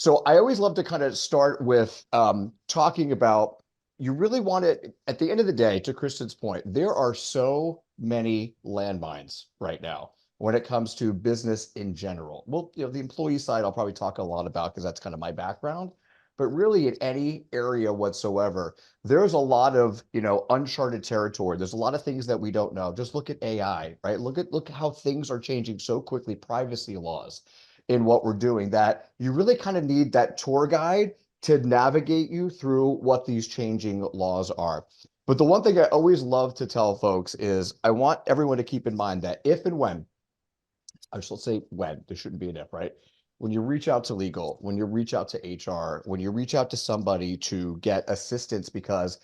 So I always love to kind of start with talking about you really want it at the end of the day, to Kristen's point, there are so many landmines right now when it comes to business in general. Well, the employee side I'll probably talk a lot about because that's kind of my background. But really, in any area whatsoever, there's a lot of uncharted territory. There's a lot of things that we don't know. Just look at AI, right? Look at how things are changing so quickly, privacy laws in what we're doing, that you really kind of need that tour guide to navigate you through what these changing laws are. But the one thing I always love to tell folks is I want everyone to keep in mind that if and when, I should say when, there shouldn't be an if, right? When you reach out to legal, when you reach out to HR, when you reach out to somebody to get assistance, because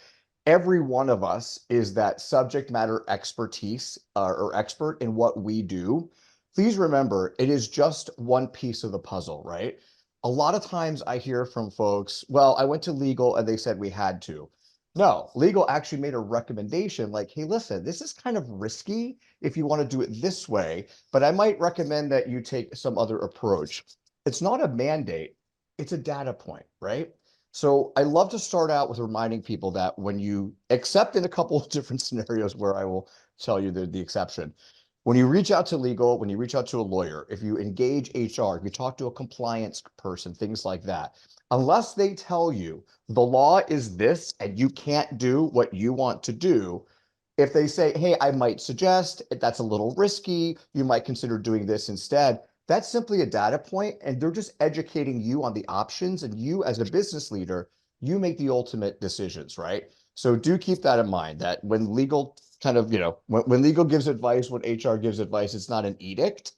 every one of us is that subject matter expertise or expert in what we do. Please remember, it is just one piece of the puzzle, right? A lot of times I hear from folks, well, I went to legal and they said we had to. No, legal actually made a recommendation like, hey, listen, this is kind of risky if you want to do it this way, but I might recommend that you take some other approach. It's not a mandate, it's a data point, right? So I love to start out with reminding people that when you accept in a couple of different scenarios where I will tell you the exception, when you reach out to legal, when you reach out to a lawyer, if you engage HR, if you talk to a compliance person, things like that, unless they tell you the law is this and you can't do what you want to do, if they say, hey, I might suggest that's a little risky, you might consider doing this instead, that's simply a data point, and they're just educating you on the options, and you as a business leader, you make the ultimate decisions, right? So do keep that in mind, that when legal kind of, when legal gives advice, when HR gives advice, it's not an edict.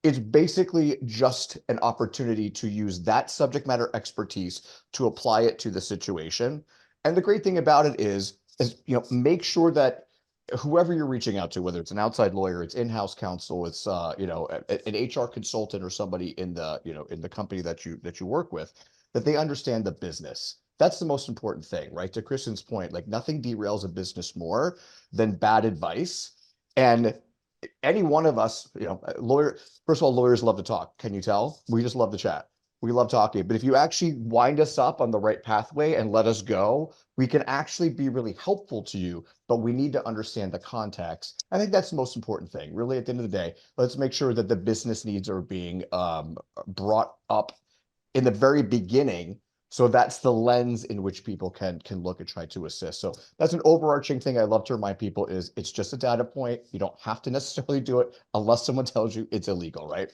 It's basically just an opportunity to use that subject matter expertise to apply it to the situation. And the great thing about it is make sure that whoever you're reaching out to, whether it's an outside lawyer, it's in-house counsel, it's an HR consultant or somebody in the company that you work with, that they understand the business. That's the most important thing, right? To Kristen's point, like nothing derails a business more than bad advice. And any one of us, lawyer, first of all, lawyers love to talk. Can you tell? We just love to chat. We love talking. But if you actually wind us up on the right pathway and let us go, we can actually be really helpful to you, but we need to understand the context. I think that's the most important thing. Really, at the end of the day, let's make sure that the business needs are being brought up in the very beginning. So that's the lens in which people can look and try to assist. So that's an overarching thing I love to remind people is it's just a data point. You don't have to necessarily do it unless someone tells you it's illegal, right?